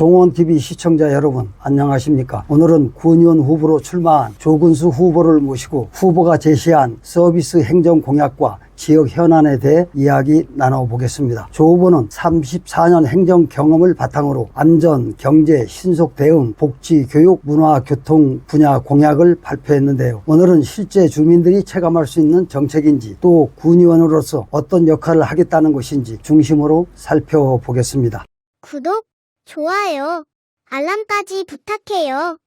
종원TV 시청자 여러분 안녕하십니까. 오늘은 군의원 후보로 출마한 조근수 후보를 모시고 후보가 제시한 서비스 행정 공약과 지역 현안에 대해 이야기 나눠보겠습니다. 조 후보는 34년 행정 경험을 바탕으로 안전, 경제, 신속 대응, 복지, 교육, 문화, 교통 분야 공약을 발표했는데요. 오늘은 실제 주민들이 체감할 수 있는 정책인지 또 군의원으로서 어떤 역할을 하겠다는 것인지 중심으로 살펴보겠습니다. 구독, 좋아요, 알람까지 부탁해요.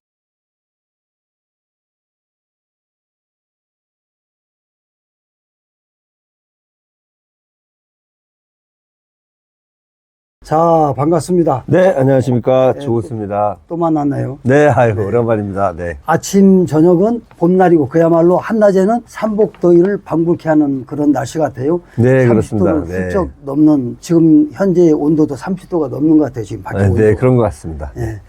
자, 반갑습니다. 네, 안녕하십니까. 네, 조은수입니다. 또 만났네요. 네, 아이고, 오랜만입니다. 네. 아침, 저녁은 봄날이고 그야말로 한낮에는 삼복더위를 방불케 하는 그런 날씨 같아요. 네, 그렇습니다. 30도를 네. 훌쩍 넘는, 지금 현재 온도도 30도가 넘는 것 같아요. 지금 밖에 네, 온도. 네, 그런 것 같습니다. 예.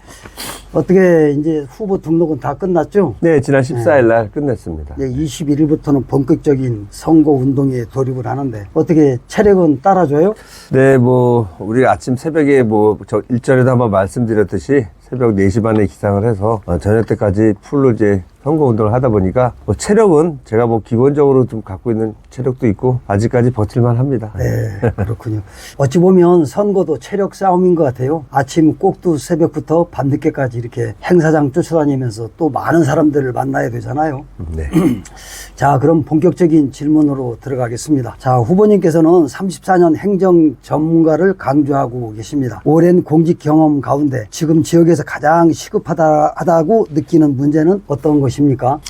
어떻게 이제 후보 등록은 다 끝났죠? 네, 지난 14일 날 끝냈습니다. 이제 21일부터는 본격적인 선거 운동에 돌입을 하는데 어떻게 체력은 따라줘요? 네, 뭐, 우리 아침 새벽에 뭐, 저 일전에도 한번 말씀드렸듯이 새벽 4시 반에 기상을 해서 저녁 때까지 풀로 이제 선거 운동을 하다 보니까 뭐 체력은 제가 뭐 기본적으로 좀 갖고 있는 체력도 있고 아직까지 버틸만 합니다. 네, 그렇군요. 어찌 보면 선거도 체력 싸움인 것 같아요. 아침 꼭두 새벽부터 밤늦게까지 이렇게 행사장 쫓아다니면서 또 많은 사람들을 만나야 되잖아요. 네. 자, 그럼 본격적인 질문으로 들어가겠습니다. 자, 후보님께서는 34년 행정 전문가를 강조하고 계십니다. 오랜 공직 경험 가운데 지금 지역에서 가장 시급하다고 느끼는 문제는 어떤 것입니까?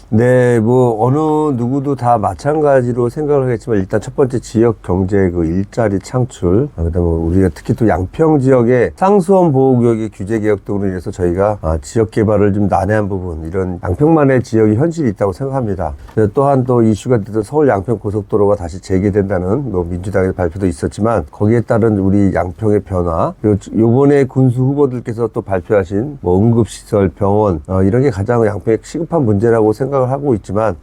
네, 뭐, 어느 누구도 다 마찬가지로 생각을 하겠지만, 일단 첫 번째 지역 경제 그 일자리 창출, 그 다음에 우리가 특히 또 양평 지역의 상수원 보호구역의 규제 개혁 등으로 인해서 저희가 지역 개발을 좀 난해한 부분, 이런 양평만의 지역이 현실이 있다고 생각합니다. 또한 또 이슈가 됐던 서울 양평 고속도로가 다시 재개된다는 뭐 민주당의 발표도 있었지만, 거기에 따른 우리 양평의 변화, 그리고 요번에 군수 후보들께서 또 발표하신 뭐 응급시설, 병원, 이런 게 가장 양평의 시급한 문제라고 생각을 하고 있지만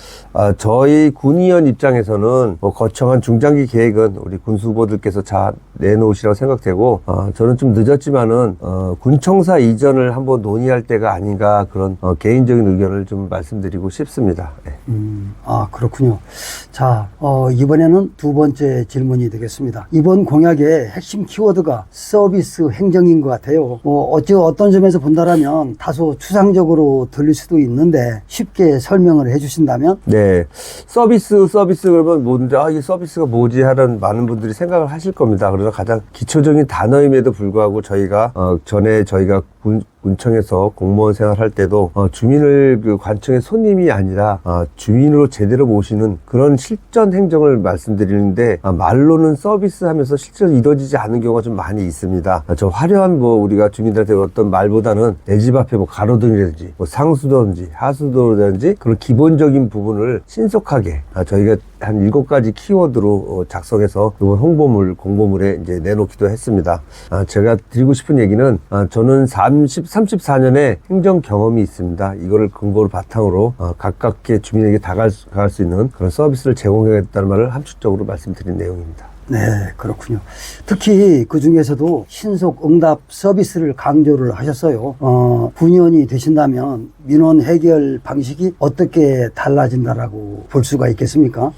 저희 군의원 입장에서는 뭐 거창한 중장기 계획은 우리 군수 후보들께서 잘 내놓으시라고 생각되고 저는 좀 늦었지만은 군청사 이전을 한번 논의할 때가 아닌가 그런 개인적인 의견을 좀 말씀드리고 싶습니다. 네. 그렇군요. 자, 이번에는 두 번째 질문이 되겠습니다. 이번 공약의 핵심 키워드가 서비스 행정인 것 같아요. 어떤 점에서 본다라면 다소 추상적으로 들릴 수도 있는데 쉽게 설명을 해주신다면? 네. 서비스 그러면 뭔데, 이 서비스가 뭐지 하는 많은 분들이 생각을 하실 겁니다. 그래서 가장 기초적인 단어임에도 불구하고 저희가, 전에 저희가 군청에서 공무원 생활할 때도 주민을 그 관청의 손님이 아니라 주민으로 제대로 모시는 그런 실전 행정을 말씀드리는데 말로는 서비스 하면서 실제로 이루어지지 않은 경우가 좀 많이 있습니다. 저 화려한 뭐 우리가 주민들한테 어떤 말보다는 내 집 앞에 뭐 가로등이라든지 뭐 상수도든지 하수도라든지 그런 기본적인 부분을 신속하게 저희가 한 7가지 키워드로 작성해서 이번 홍보물, 공보물에 이제 내놓기도 했습니다. 제가 드리고 싶은 얘기는 저는 34년의 행정 경험이 있습니다. 이거를 근거로 바탕으로 가깝게 주민에게 다가갈 수 있는 그런 서비스를 제공하겠다는 말을 함축적으로 말씀드린 내용입니다. 네, 그렇군요. 특히 그 중에서도 신속 응답 서비스를 강조를 하셨어요. 군의원이 되신다면 민원 해결 방식이 어떻게 달라진다라고 볼 수가 있겠습니까?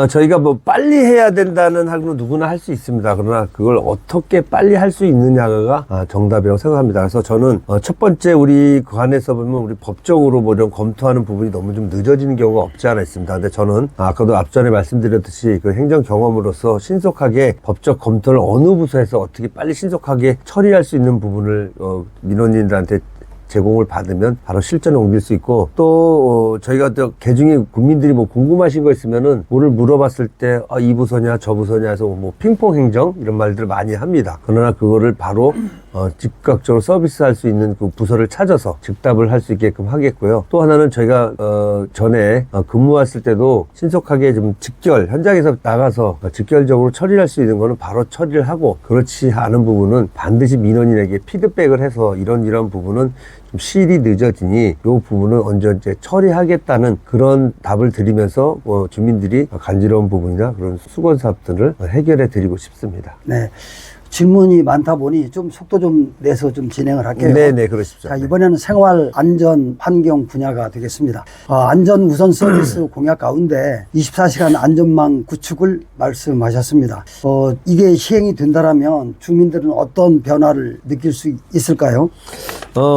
저희가 뭐 빨리 해야 된다는 하고는 누구나 할 수 있습니다. 그러나 그걸 어떻게 빨리 할 수 있느냐가 정답이라고 생각합니다. 그래서 저는 첫 번째 우리 그 안에서 보면 우리 법적으로 뭐 이런 검토하는 부분이 너무 좀 늦어지는 경우가 없지 않아 있습니다. 근데 저는 아까도 앞전에 말씀드렸듯이 그 행정 경험으로서 신속하게 법적 검토를 어느 부서에서 어떻게 빨리 신속하게 처리할 수 있는 부분을 민원인들한테 제공을 받으면 바로 실전에 옮길 수 있고 또 저희가 또 개중에 국민들이 뭐 궁금하신 거 있으면은 뭐를 물어봤을 때 이 부서냐 저 부서냐 해서 뭐 핑퐁 행정 이런 말들을 많이 합니다. 그러나 그거를 바로 즉각적으로 서비스할 수 있는 그 부서를 찾아서 즉답을 할 수 있게끔 하겠고요. 또 하나는 저희가 전에 근무했을 때도 신속하게 좀 직결 현장에서 나가서 직결적으로 처리할 수 있는 거는 바로 처리를 하고 그렇지 않은 부분은 반드시 민원인에게 피드백을 해서 이런 부분은 좀 시일이 늦어지니 이 부분은 언제 처리하겠다는 그런 답을 드리면서 주민들이 간지러운 부분이나 그런 수건 사업들을 해결해 드리고 싶습니다. 네. 질문이 많다 보니 좀 속도 좀 내서 좀 진행을 할게요. 네네, 그러십시오. 자, 이번에는 생활 안전 환경 분야가 되겠습니다. 안전 우선 서비스 공약 가운데 24시간 안전망 구축을 말씀하셨습니다. 이게 시행이 된다라면 주민들은 어떤 변화를 느낄 수 있을까요?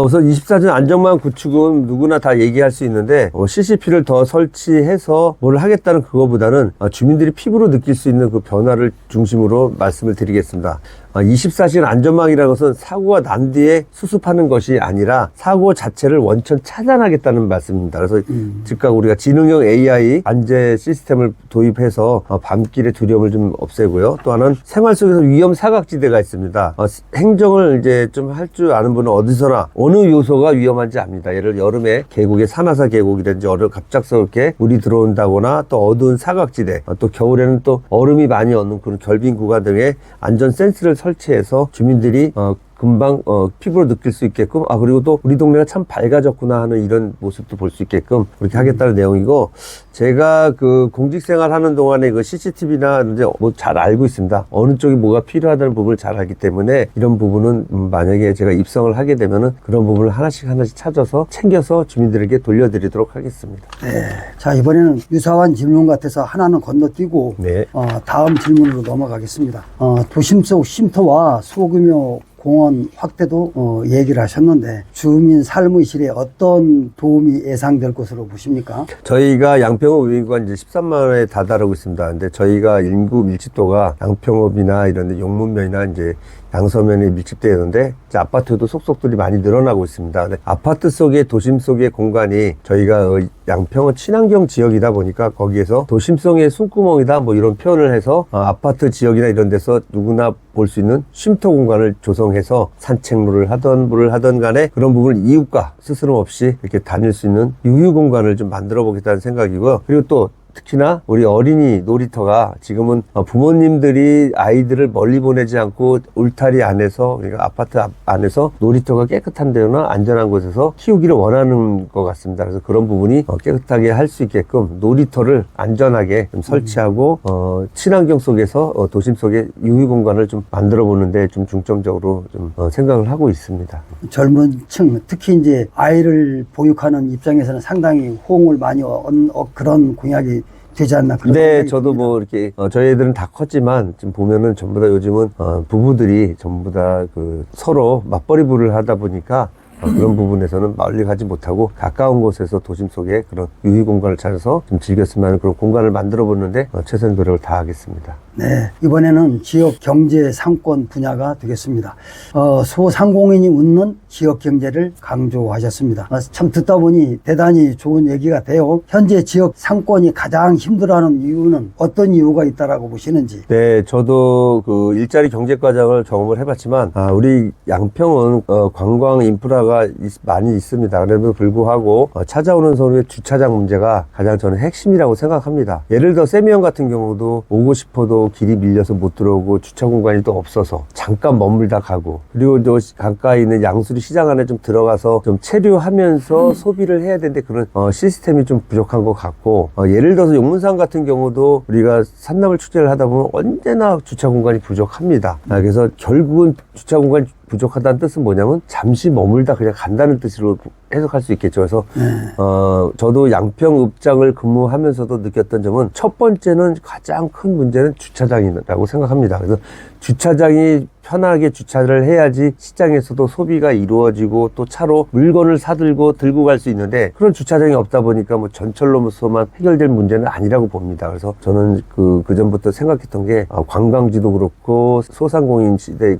우선 24시간 안전망 구축은 누구나 다 얘기할 수 있는데 CCP를 더 설치해서 뭘 하겠다는 그거보다는 주민들이 피부로 느낄 수 있는 그 변화를 중심으로 말씀을 드리겠습니다. 24시간 안전망이라는 것은 사고가 난 뒤에 수습하는 것이 아니라 사고 자체를 원천 차단하겠다는 말씀입니다. 그래서 즉각 우리가 지능형 AI 안전 시스템을 도입해서 밤길의 두려움을 좀 없애고요. 또 하나는 생활 속에서 위험 사각지대가 있습니다. 행정을 이제 좀 할 줄 아는 분은 어디서나 어느 요소가 위험한지 압니다. 예를 들어 여름에 계곡에 산화사 계곡이든지 갑작스럽게 물이 들어온다거나 또 어두운 사각지대, 또 겨울에는 또 얼음이 많이 얻는 그런 결빙 구간 등의 안전 센스를 설치해서 주민들이 금방 피부로 느낄 수 있게끔 그리고 또 우리 동네가 참 밝아졌구나 하는 이런 모습도 볼 수 있게끔 그렇게 하겠다는 내용이고, 제가 그 공직생활 하는 동안에 그 CCTV나 이제 뭐 잘 알고 있습니다. 어느 쪽이 뭐가 필요하다는 부분을 잘 알기 때문에 이런 부분은 만약에 제가 입성을 하게 되면은 그런 부분을 하나씩 찾아서 챙겨서 주민들에게 돌려드리도록 하겠습니다. 네. 자, 이번에는 유사한 질문 같아서 하나는 건너뛰고 네. 다음 질문으로 넘어가겠습니다. 도심 속 쉼터와 소규모 공원 확대도 얘기를 하셨는데 주민 삶의 질에 어떤 도움이 예상될 것으로 보십니까? 저희가 양평읍 인구가 이제 13만에 다다르고 있습니다. 근데 저희가 인구 밀집도가 양평읍이나 이런 데 용문면이나 이제 양서면에 밀집되어 있는데 이제 아파트도 속속들이 많이 늘어나고 있습니다. 근데 아파트 속의 도심 속의 공간이 저희가 양평은 친환경 지역이다 보니까 거기에서 도심성의 숨구멍이다 뭐 이런 표현을 해서 아파트 지역이나 이런 데서 누구나 볼 수 있는 쉼터 공간을 조성해서 산책로를 하던 뭐를 하던 간에 그런 부분을 이웃과 스스럼 없이 이렇게 다닐 수 있는 유휴 공간을 좀 만들어 보겠다는 생각이고요. 그리고 또 특히나 우리 어린이 놀이터가 지금은 부모님들이 아이들을 멀리 보내지 않고 울타리 안에서, 그러니까 아파트 안에서 놀이터가 깨끗한 데나 안전한 곳에서 키우기를 원하는 것 같습니다. 그래서 그런 부분이 깨끗하게 할 수 있게끔 놀이터를 안전하게 좀 설치하고 친환경 속에서 도심 속에 유휴 공간을 좀 만들어 보는데 좀 중점적으로 좀 생각을 하고 있습니다. 젊은 층, 특히 이제 아이를 보육하는 입장에서는 상당히 호응을 많이 그런 공약이 되지 않나. 네, 저도 뭐 이렇게 저희 애들은 다 컸지만 지금 보면은 전부 다 요즘은 부부들이 전부 다 그 서로 맞벌이 부를 하다 보니까 그런 부분에서는 멀리 가지 못하고 가까운 곳에서 도심 속에 그런 유휴 공간을 찾아서 좀 즐겼으면 하는 그런 공간을 만들어 보는데 최선의 노력을 다하겠습니다. 네, 이번에는 지역 경제 상권 분야가 되겠습니다. 소상공인이 웃는 지역 경제를 강조하셨습니다. 참 듣다 보니 대단히 좋은 얘기가 돼요. 현재 지역 상권이 가장 힘들어하는 이유는 어떤 이유가 있다라고 보시는지? 네, 저도 그 일자리 경제 과정을 경험을 해봤지만 우리 양평은 관광 인프라가 많이 있습니다. 그래도 불구하고 찾아오는 서울의 주차장 문제가 가장 저는 핵심이라고 생각합니다. 예를 들어 세미형 같은 경우도 오고 싶어도 길이 밀려서 못 들어오고 주차 공간이 또 없어서 잠깐 머물다 가고, 그리고 또 가까이 있는 양수리 시장 안에 좀 들어가서 좀 체류하면서 소비를 해야 되는데 그런 시스템이 좀 부족한 것 같고, 예를 들어서 용문산 같은 경우도 우리가 산나물 축제를 하다 보면 언제나 주차 공간이 부족합니다. 그래서 결국은 주차 공간이 부족하다는 뜻은 뭐냐면 잠시 머물다 그냥 간다는 뜻으로 해석할 수 있겠죠. 그래서 저도 양평읍장을 근무하면서도 느꼈던 점은 첫 번째는 가장 큰 문제는 주차장이라고 생각합니다. 그래서 주차장이 편하게 주차를 해야지 시장에서도 소비가 이루어지고 또 차로 물건을 사들고 들고 갈 수 있는데 그런 주차장이 없다 보니까 뭐 전철로서만 해결될 문제는 아니라고 봅니다. 그래서 저는 그 전부터 생각했던 게 관광지도 그렇고 소상공인 시대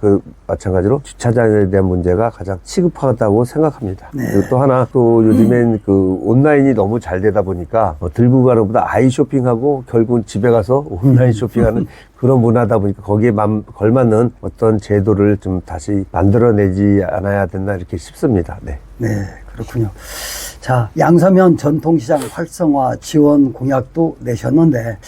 마찬가지로 주차장에 대한 문제가 가장 시급하다고 생각합니다. 네. 그리고 또 하나 또 요즘엔 그 온라인이 너무 잘 되다 보니까 들고 가는 것보다 아이 쇼핑하고 결국은 집에 가서 온라인 쇼핑하는 그런 문화다 보니까 거기에 걸맞는 어떤 제도를 좀 다시 만들어내지 않아야 됐나 이렇게 싶습니다. 네. 네, 그렇군요. 자, 양서면 전통시장 활성화 지원 공약도 내셨는데,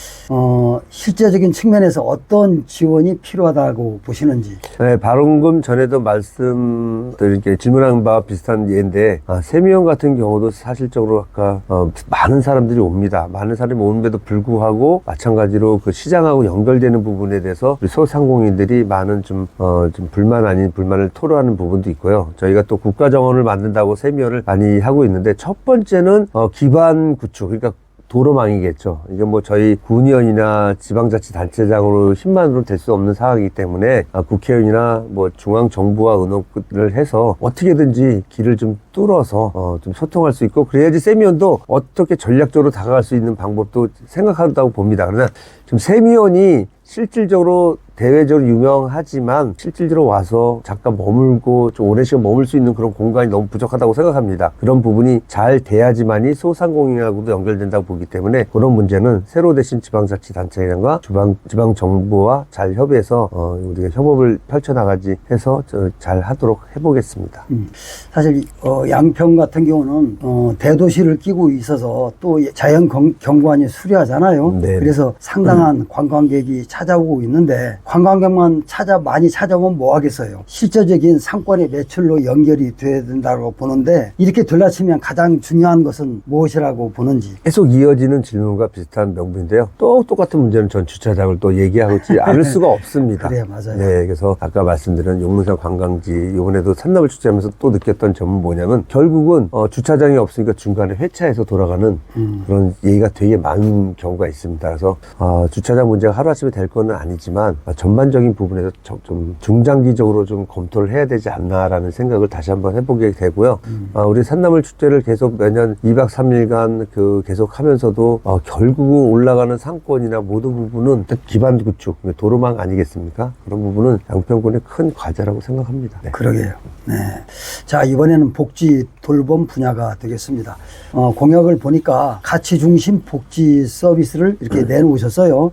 실제적인 측면에서 어떤 지원이 필요하다고 보시는지. 네, 발언금 전에도 말씀드린 게 질문한 바와 비슷한 예인데, 세미연 같은 경우도 사실적으로 아까, 많은 사람들이 옵니다. 많은 사람이 오는데도 불구하고, 마찬가지로 그 시장하고 연결되는 부분에 대해서 우리 소상공인들이 많은 좀 불만 아닌 불만을 토로하는 부분도 있고요. 저희가 또 국가정원을 만든다고 세미연을 많이 하고 있는데, 첫 번째는 기반 구축, 그러니까 도로망이겠죠. 이게 뭐 저희 군의원이나 지방자치단체장으로 힘만으로 될 수 없는 상황이기 때문에 국회의원이나 뭐 중앙정부와 의논을 해서 어떻게든지 길을 좀 뚫어서 좀 소통할 수 있고, 그래야지 세미연도 어떻게 전략적으로 다가갈 수 있는 방법도 생각한다고 봅니다. 그러나 지금 세미연이 실질적으로 대외적으로 유명하지만 실질적으로 와서 잠깐 머물고 좀 오랜 시간 머물 수 있는 그런 공간이 너무 부족하다고 생각합니다. 그런 부분이 잘 돼야지만이 소상공인하고도 연결된다고 보기 때문에 그런 문제는 새로 되신 지방자치단체장과 지방정부와 잘 협의해서 우리가 협업을 펼쳐나가지 해서 잘 하도록 해보겠습니다. 사실 양평 같은 경우는 대도시를 끼고 있어서 또 자연 경관이 수려하잖아요. 네. 그래서 상당한 관광객이 찾아오고 있는데, 관광객만 많이 찾아오면 뭐 하겠어요. 실질적인 상권의 매출로 연결이 돼야 된다고 보는데, 이렇게 들라치면 가장 중요한 것은 무엇이라고 보는지. 계속 이어지는 질문과 비슷한 명분인데요. 또 똑같은 문제는 전 주차장을 또 얘기하지 않을 수가 없습니다. 그래요, 맞아요. 네, 그래서 아까 말씀드린 용문산 관광지, 이번에도 산나물 축제하면서 또 느꼈던 점은 뭐냐면, 결국은 주차장이 없으니까 중간에 회차해서 돌아가는 그런 얘기가 되게 많은 경우가 있습니다. 그래서 주차장 문제가 하루아침에 될 건 아니지만 전반적인 부분에서 좀 중장기적으로 좀 검토를 해야 되지 않나라는 생각을 다시 한번 해보게 되고요. 우리 산나물 축제를 계속 매년 2박 3일간 계속 하면서도 결국은 올라가는 상권이나 모든 부분은 기반 구축, 도로망 아니겠습니까? 그런 부분은 양평군의 큰 과제라고 생각합니다. 네. 그러게요. 네. 자, 이번에는 복지 돌봄 분야가 되겠습니다. 공약을 보니까 가치 중심 복지 서비스를 이렇게 내놓으셨어요.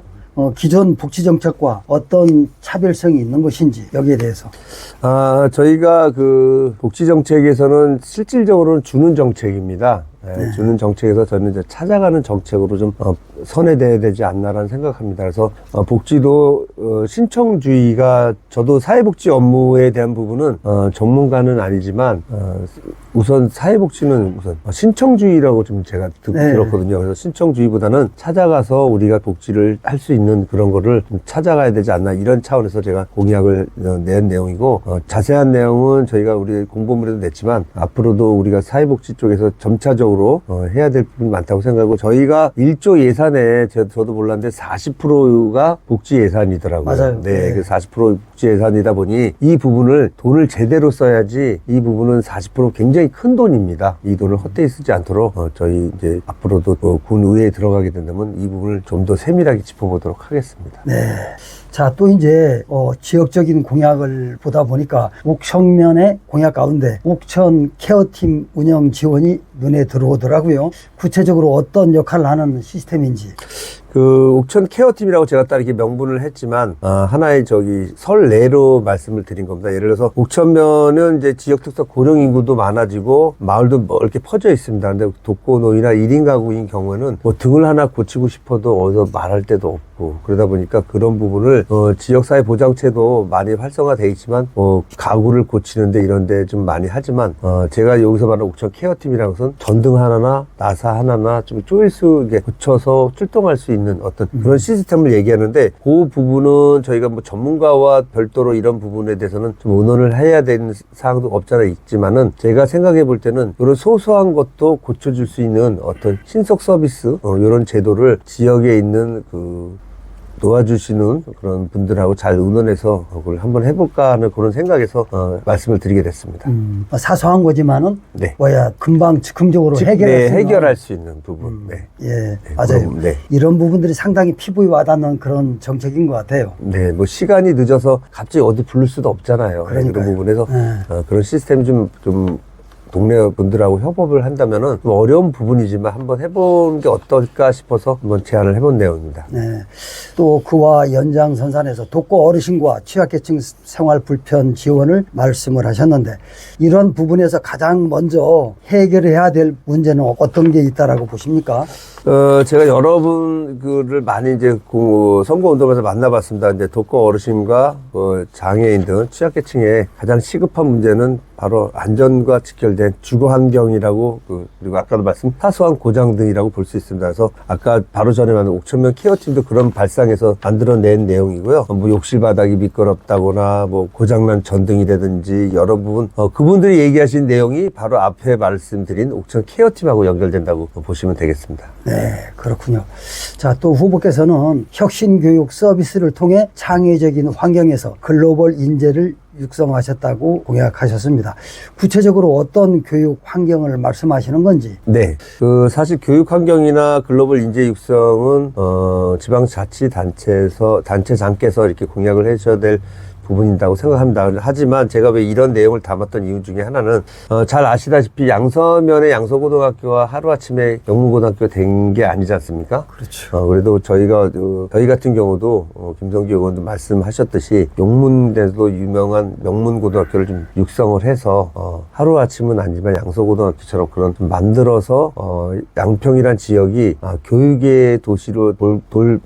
기존 복지 정책과 어떤 차별성이 있는 것인지, 여기에 대해서. 저희가 복지 정책에서는 실질적으로는 주는 정책입니다. 네, 주는 정책에서 저는 이제 찾아가는 정책으로 좀 선회돼야 되지 않나라는 생각합니다. 그래서 복지도 신청주의가, 저도 사회복지 업무에 대한 부분은 전문가는 아니지만 우선 사회복지는 우선 신청주의라고 좀 제가 들었거든요. 그래서 신청주의보다는 찾아가서 우리가 복지를 할 수 있는 그런 거를 좀 찾아가야 되지 않나, 이런 차원에서 제가 공약을 낸 내용이고, 자세한 내용은 저희가 우리 공보물에도 냈지만 앞으로도 우리가 사회복지 쪽에서 점차적으로 해야 될 부분이 많다고 생각하고, 저희가 1조 예산에 저도 몰랐는데 40%가 복지 예산이더라고요. 맞아요. 네, 그 40% 복지 예산이다 보니 이 부분을 돈을 제대로 써야지, 이 부분은 40% 굉장히 큰 돈입니다. 이 돈을 헛되이 쓰지 않도록 저희 이제 앞으로도 군 의회에 들어가게 된다면 이 부분을 좀 더 세밀하게 짚어보도록 하겠습니다. 네. 자, 또 이제 지역적인 공약을 보다 보니까 옥천면의 공약 가운데 옥천 케어팀 운영 지원이 눈에 들어오더라고요. 구체적으로 어떤 역할을 하는 시스템인지. 옥천 케어팀이라고 제가 딱 이렇게 명분을 했지만, 하나의 설례로 말씀을 드린 겁니다. 예를 들어서, 옥천면은 이제 지역 특성 고령 인구도 많아지고, 마을도 넓게 퍼져 있습니다. 근데 독거노인이나 1인 가구인 경우에는 뭐 등을 하나 고치고 싶어도 어디서 말할 데도 없고, 그러다 보니까 그런 부분을, 지역사회 보장체도 많이 활성화되어 있지만, 가구를 고치는데 이런데 좀 많이 하지만, 제가 여기서 말하는 옥천 케어팀이라는 것은 전등 하나나 나사 하나나 좀 조일 수 있게 고쳐서 출동할 수 있는 어떤 그런 시스템을 얘기하는데, 그 부분은 저희가 뭐 전문가와 별도로 이런 부분에 대해서는 좀 의논을 해야 되는 사항도 없잖아 있지만은, 제가 생각해 볼 때는 이런 소소한 것도 고쳐줄 수 있는 어떤 신속 서비스, 이런 제도를 지역에 있는 도와주시는 그런 분들하고 잘 의논해서 그걸 한번 해볼까 하는 그런 생각에서 말씀을 드리게 됐습니다. 사소한 거지만은 네. 금방 즉흥적으로 해결할 수 있는 부분. 네. 예, 맞아요. 그럼, 네. 이런 부분들이 상당히 피부에 와닿는 그런 정책인 것 같아요. 네, 뭐 시간이 늦어서 갑자기 어디 부를 수도 없잖아요. 그러니까요. 그런 부분에서 그런 시스템이 좀 동네 분들하고 협업을 한다면은 좀 어려운 부분이지만 한번 해보는 게 어떨까 싶어서 한번 제안을 해본 내용입니다. 네. 또 그와 연장선상에서 독거 어르신과 취약계층 생활 불편 지원을 말씀을 하셨는데 이런 부분에서 가장 먼저 해결해야 될 문제는 어떤 게 있다라고 보십니까? 제가 여러분들을 많이 이제 선거운동에서 만나봤습니다. 이제 독거 어르신과 장애인 등 취약계층의 가장 시급한 문제는 바로 안전과 직결된 주거 환경이라고 그리고 아까도 말씀 사소한 고장 등이라고 볼 수 있습니다. 그래서 아까 바로 전에 만든 옥천면 케어팀도 그런 발상에서 만들어낸 내용이고요. 뭐 욕실 바닥이 미끄럽다거나 뭐 고장난 전등이라든지 여러 부분 그분들이 얘기하신 내용이 바로 앞에 말씀드린 옥천 케어팀하고 연결된다고 보시면 되겠습니다. 네, 그렇군요. 자, 또 후보께서는 혁신교육 서비스를 통해 창의적인 환경에서 글로벌 인재를 육성하셨다고 공약하셨습니다. 구체적으로 어떤 교육 환경을 말씀하시는 건지? 네. 사실 교육 환경이나 글로벌 인재 육성은, 단체장께서 이렇게 공약을 해주셔야 될 부분이라고 생각합니다. 하지만 제가 왜 이런 내용을 담았던 이유 중에 하나는 잘 아시다시피 양서면의 양서고등학교가 하루아침에 영문고등학교가 된 게 아니지 않습니까? 그렇죠. 그래도 저희 같은 경우도 김성기 의원도 말씀하셨듯이 용문대도 유명한 명문고등학교를 좀 육성을 해서 하루아침은 아니지만 양서고등학교처럼 그런 좀 만들어서 양평이란 지역이 교육의 도시로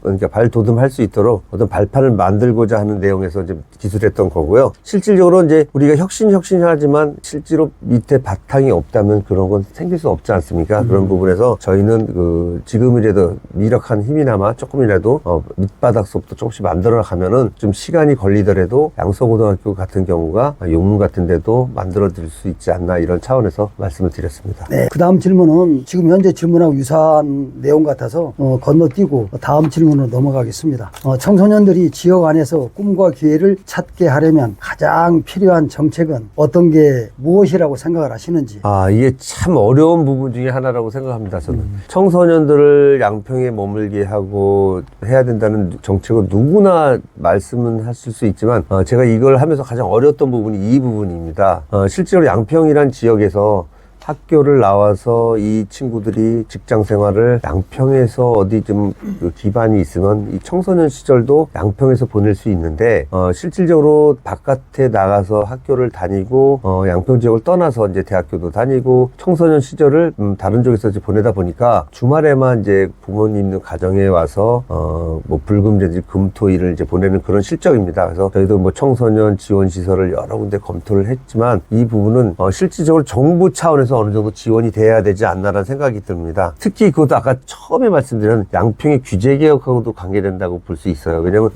그러니까 발돋움할 수 있도록 어떤 발판을 만들고자 하는 내용에서 이제 기술했던 거고요. 실질적으로 이제 우리가 혁신하지만 실제로 밑에 바탕이 없다면 그런 건 생길 수 없지 않습니까? 그런 부분에서 저희는 지금이라도 미력한 힘이나마 조금이라도 밑바닥서부터 조금씩 만들어 가면은 좀 시간이 걸리더라도 양서고등학교 같은 경우가 용문 같은 데도 만들어 드릴 수 있지 않나 이런 차원에서 말씀을 드렸습니다. 네. 그 다음 질문은 지금 현재 질문하고 유사한 내용 같아서 건너뛰고 다음 질문으로 넘어가겠습니다. 청소년들이 지역 안에서 꿈과 기회를 찾게 하려면 가장 필요한 정책은 어떤 게 무엇이라고 생각을 하시는지? 이게 참 어려운 부분 중에 하나라고 생각합니다. 저는 청소년들을 양평에 머물게 하고 해야 된다는 정책은 누구나 말씀은 하실 수 있지만 제가 이걸 하면서 가장 어려웠던 부분이 이 부분입니다. 실제로 양평이란 지역에서 학교를 나와서 이 친구들이 직장 생활을 양평에서 어디 좀 기반이 있으면 이 청소년 시절도 양평에서 보낼 수 있는데 실질적으로 바깥에 나가서 학교를 다니고 양평 지역을 떠나서 이제 대학교도 다니고 청소년 시절을 다른 쪽에서 이제 보내다 보니까 주말에만 이제 부모님 있는 가정에 와서 뭐 불금제지 금토일을 이제 보내는 그런 실정입니다. 그래서 저희도 뭐 청소년 지원 시설을 여러 군데 검토를 했지만 이 부분은 실질적으로 정부 차원에서 어느 정도 지원이 돼야 되지 않나라는 생각이 듭니다. 특히 그것도 아까 처음에 말씀드린 양평의 규제 개혁하고도 관계된다고 볼 수 있어요. 왜냐하면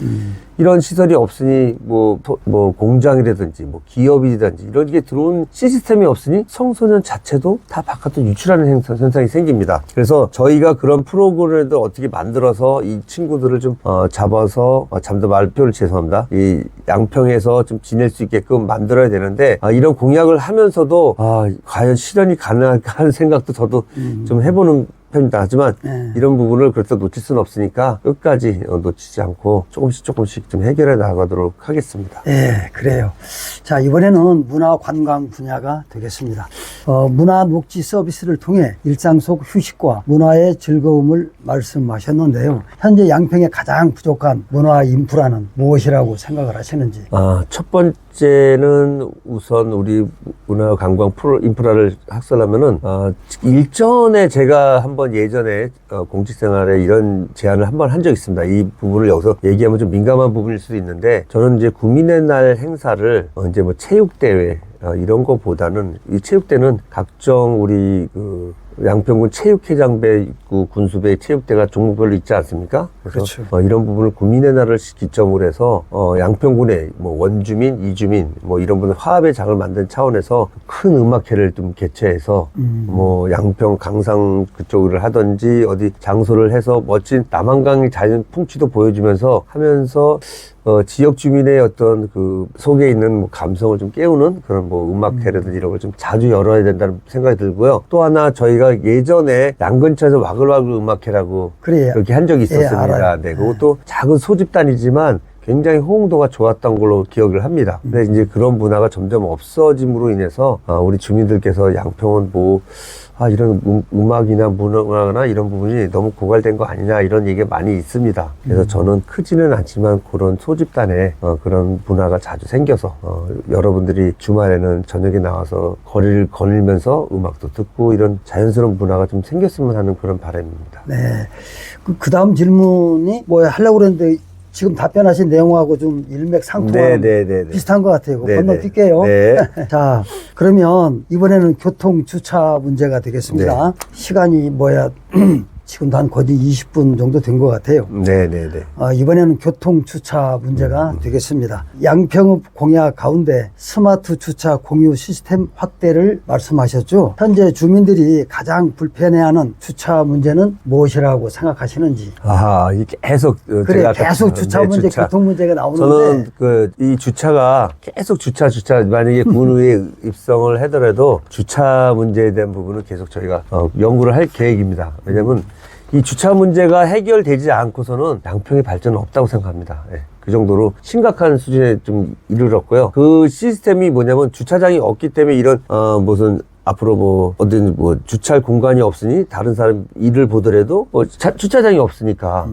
이런 시설이 없으니 뭐 공장이라든지 뭐 기업이라든지 이런 게 들어온 시스템이 없으니 청소년 자체도 다 바깥으로 유출하는 현상이 생깁니다. 그래서 저희가 그런 프로그램을 어떻게 만들어서 이 친구들을 좀 잡아서 말표를 죄송합니다. 이 양평에서 좀 지낼 수 있게끔 만들어야 되는데 이런 공약을 하면서도 과연 실현이 가능할까 하는 생각도 저도 좀 해보는 편입니다. 하지만 이런 부분을 그렇게 놓칠 수는 없으니까 끝까지 놓치지 않고 조금씩 좀 해결해 나가도록 하겠습니다. 네, 그래요. 자, 이번에는 문화관광 분야가 되겠습니다. 문화녹지 서비스를 통해 일상 속 휴식과 문화의 즐거움을 말씀하셨는데요. 현재 양평에 가장 부족한 문화 인프라는 무엇이라고 생각을 하시는지? 첫 번째는 우선 우리 문화관광 인프라를 학설하면은 일전에 제가 한번 예전에 공직생활에 이런 제안을 한번 한 적이 있습니다. 이 부분을 여기서 얘기하면 좀 민감한 부분일 수도 있는데 저는 이제 국민의 날 행사를 이제 뭐 체육대회 이런 거보다는 이 체육대는 각종 우리 양평군 체육회장배 있고 군수배 체육대가 종목별로 있지 않습니까? 그래서 그렇죠. 이런 부분을 국민의 날을 기점으로 해서 양평군의 뭐 원주민, 이주민 뭐 이런 분들 화합의 장을 만든 차원에서 큰 음악회를 좀 개최해서 뭐 양평 강상 그쪽을 하든지 어디 장소를 해서 멋진 남한강의 자연 풍취도 보여주면서 하면서 지역 주민의 어떤 속에 있는 뭐 감성을 좀 깨우는 그런 뭐 음악회라든지 이런 걸 좀 자주 열어야 된다는 생각이 들고요. 또 하나 저희가 예전에 양근처에서 와글와글 음악회라고 그렇게 한 적이 있었습니다. 네, 그것도 작은 소집단이지만 굉장히 호응도가 좋았던 걸로 기억을 합니다. 근데 이제 그런 문화가 점점 없어짐으로 인해서 우리 주민들께서 양평은 이런 음악이나 문화나 이런 부분이 너무 고갈된 거 아니냐 이런 얘기가 많이 있습니다. 그래서 저는 크지는 않지만 그런 소집단에 그런 문화가 자주 생겨서 여러분들이 주말에는 저녁에 나와서 거리를 거닐면서 음악도 듣고 이런 자연스러운 문화가 좀 생겼으면 하는 그런 바람입니다. 네. 그 다음 질문이 하려고 그랬는데 지금 답변하신 내용하고 좀 일맥상통하는 비슷한 것 같아요. 건너뛸게요. 네. 자, 그러면 이번에는 교통 주차 문제가 되겠습니다. 시간이 지금도 한 거의 20분 정도 된 것 같아요. 네네네. 이번에는 교통 주차 문제가 되겠습니다. 양평읍 공약 가운데 스마트 주차 공유 시스템 확대를 말씀하셨죠. 현재 주민들이 가장 불편해하는 주차 문제는 무엇이라고 생각하시는지. 이게 계속 계속 주차 문제, 교통 문제가 나오는데 저는 이 주차가 계속 주차 만약에 군의에 입성을 하더라도 주차 문제에 대한 부분은 계속 저희가 연구를 할 계획입니다. 왜냐면 이 주차 문제가 해결되지 않고서는 양평의 발전은 없다고 생각합니다. 그 정도로 심각한 수준에 좀 이르렀고요. 그 시스템이 뭐냐면 주차장이 없기 때문에 이런 앞으로 어떤 주차할 공간이 없으니 다른 사람 일을 보더라도 주차장이 없으니까.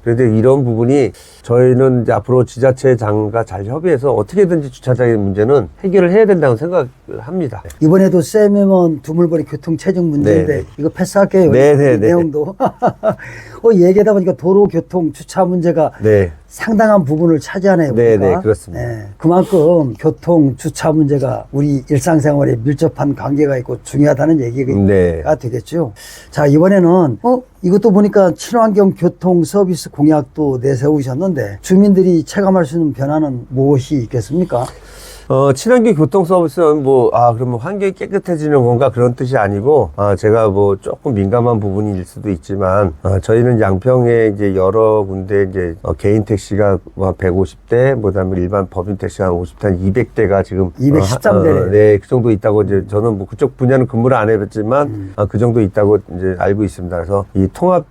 그런데 이런 부분이 저희는 이제 앞으로 지자체장과 잘 협의해서 어떻게든지 주차장의 문제는 해결을 해야 된다고 생각을 합니다. 이번에도 세미먼 두물거리 교통 체증 문제인데 네네. 이거 패스할게요. 이 내용도. 얘기하다 보니까 도로 교통 주차 문제가 상당한 부분을 차지하네요. 네, 그렇습니다. 그만큼 교통 주차 문제가 우리 일상생활에 밀접한 관계가 있고 중요하다는 얘기가 되겠죠. 자, 이번에는 이것도 보니까 친환경 교통 서비스 공약도 내세우셨는데 주민들이 체감할 수 있는 변화는 무엇이 있겠습니까? 친환경 교통 서비스는 그러면 환경이 깨끗해지는 건가 그런 뜻이 아니고, 제가 조금 민감한 부분일 수도 있지만, 저희는 양평에 이제 여러 군데 이제 개인 택시가 150대, 그다음에 일반 법인 택시가 한 50대, 한 200대가 지금 213대. 네, 그 정도 있다고 이제 저는 그쪽 분야는 근무를 안 해봤지만, 그 정도 있다고 이제 알고 있습니다. 그래서 이 통합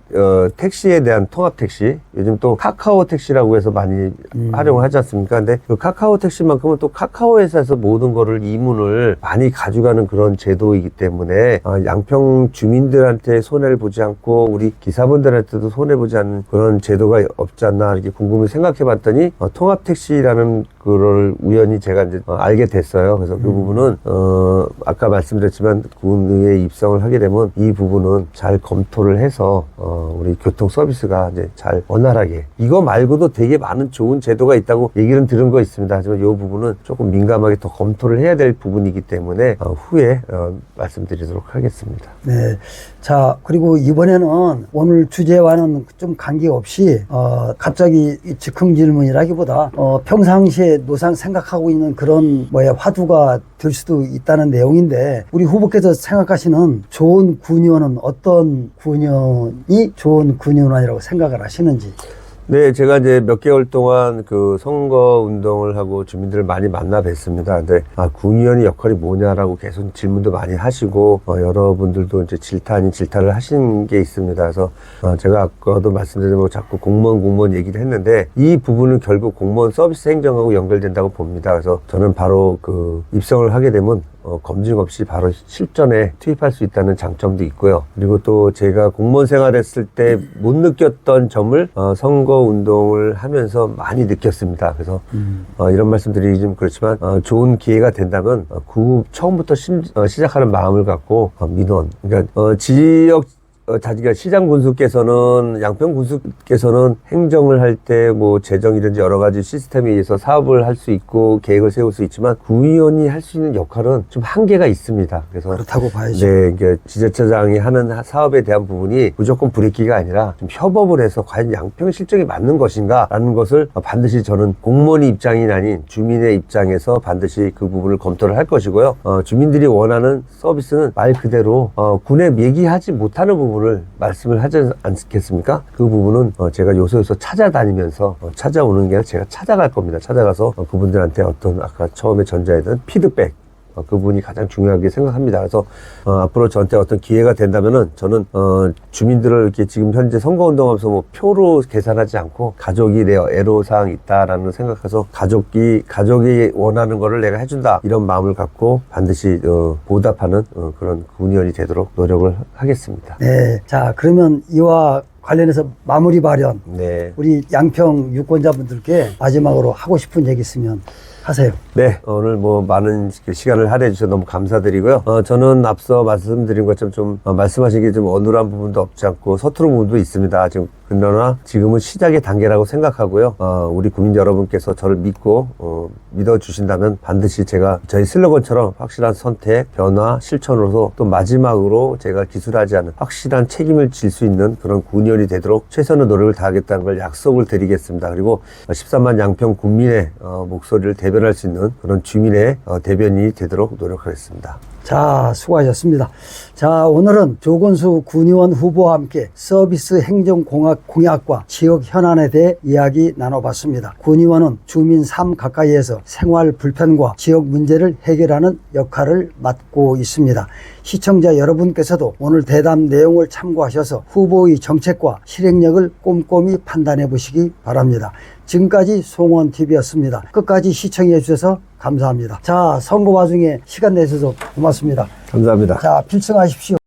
택시에 대한 통합 택시, 요즘 또 카카오 택시라고 해서 많이 활용을 하지 않습니까? 근데 그 카카오 택시만큼은 또 카카오 회사에서 모든 거를 이문을 많이 가져가는 그런 제도이기 때문에 양평 주민들한테 손해를 보지 않고 우리 기사분들한테도 손해보지 않는 그런 제도가 없지 않나 이렇게 궁금히 생각해 봤더니 통합택시라는 그걸 우연히 제가 이제 알게 됐어요. 그래서 그 부분은 아까 말씀드렸지만 군의에 입성을 하게 되면 이 부분은 잘 검토를 해서 우리 교통 서비스가 이제 잘 원활하게, 이거 말고도 되게 많은 좋은 제도가 있다고 얘기는 들은 거 있습니다. 하지만 이 부분은 조금 민감하게 더 검토를 해야 될 부분이기 때문에 후에 말씀드리도록 하겠습니다. 네. 자, 그리고 이번에는 오늘 주제와는 좀 관계없이 갑자기 즉흥 질문이라기보다 평상시에 노상 생각하고 있는 그런 화두가 될 수도 있다는 내용인데, 우리 후보께서 생각하시는 좋은 군의원은 어떤 군의원이 좋은 군의원이라고 생각을 하시는지. 네, 제가 이제 몇 개월 동안 그 선거 운동을 하고 주민들을 많이 만나 뵀습니다. 근데, 군의원의 역할이 뭐냐라고 계속 질문도 많이 하시고, 여러분들도 이제 질타 아닌 질타를 하신 게 있습니다. 그래서, 제가 아까도 말씀드린 자꾸 공무원 얘기를 했는데, 이 부분은 결국 공무원 서비스 행정하고 연결된다고 봅니다. 그래서 저는 바로 입성을 하게 되면, 검증 없이 바로 실전에 투입할 수 있다는 장점도 있고요. 그리고 또 제가 공무원 생활했을 때 못 느꼈던 점을 선거 운동을 하면서 많이 느꼈습니다. 그래서 이런 말씀 드리기 좀 그렇지만 좋은 기회가 된다면 처음부터 시작하는 마음을 갖고 민원, 그러니까 지역 자기가 시장 군수께서는, 양평 군수께서는 행정을 할 때 재정이든지 여러 가지 시스템에 의해서 사업을 할 수 있고 계획을 세울 수 있지만 구의원이 할 수 있는 역할은 좀 한계가 있습니다. 그래서 그렇다고 봐야죠. 네, 이게 지자체장이 하는 사업에 대한 부분이 무조건 브레이크가 아니라 좀 협업을 해서 과연 양평의 실정이 맞는 것인가라는 것을 반드시 저는 공무원의 입장이 아닌 주민의 입장에서 반드시 그 부분을 검토를 할 것이고요. 주민들이 원하는 서비스는 말 그대로 군에 얘기하지 못하는 부분을 말씀을 하지 않겠습니까? 그 부분은 제가 요소요소 찾아다니면서 찾아오는 게 아니라 제가 찾아갈 겁니다. 찾아가서 그분들한테 아까 처음에 전자했던 피드백, 그분이 가장 중요하게 생각합니다. 그래서 앞으로 저한테 어떤 기회가 된다면은 저는 주민들을 이렇게 지금 현재 선거운동하면서 뭐 표로 계산하지 않고 가족이 내 애로사항이 있다라는 생각해서 가족이 원하는 거를 내가 해준다 이런 마음을 갖고 반드시 보답하는 그런 군의원이 되도록 노력을 하겠습니다. 네. 자, 그러면 이와 관련해서 마무리 발언 네. 우리 양평 유권자분들께 마지막으로 하고 싶은 얘기 있으면 하세요. 네, 오늘 뭐 많은 시간을 할애해 주셔서 너무 감사드리고요. 저는 앞서 말씀드린 것처럼 좀 말씀하시기에 좀 어눌한 부분도 없지 않고 서투른 부분도 있습니다. 그러나 지금은 시작의 단계라고 생각하고요. 우리 국민 여러분께서 저를 믿어주신다면 반드시 제가 저희 슬로건처럼 확실한 선택, 변화, 실천으로서 또 마지막으로 제가 기술하지 않은 확실한 책임을 질 수 있는 그런 군의원이 되도록 최선의 노력을 다하겠다는 걸 약속을 드리겠습니다. 그리고 13만 양평 국민의 목소리를 대변할 수 있는 그런 주민의 대변인이 되도록 노력하겠습니다. 자, 수고하셨습니다. 자, 오늘은 조건수 군의원 후보와 함께 서비스 행정공학 공약과 지역 현안에 대해 이야기 나눠봤습니다. 군의원은 주민 삶 가까이에서 생활 불편과 지역 문제를 해결하는 역할을 맡고 있습니다. 시청자 여러분께서도 오늘 대담 내용을 참고하셔서 후보의 정책과 실행력을 꼼꼼히 판단해 보시기 바랍니다. 지금까지 송원TV였습니다. 끝까지 시청해 주셔서 감사합니다. 자, 선거 와중에 시간 내주셔서 고맙습니다. 감사합니다. 자, 필승하십시오.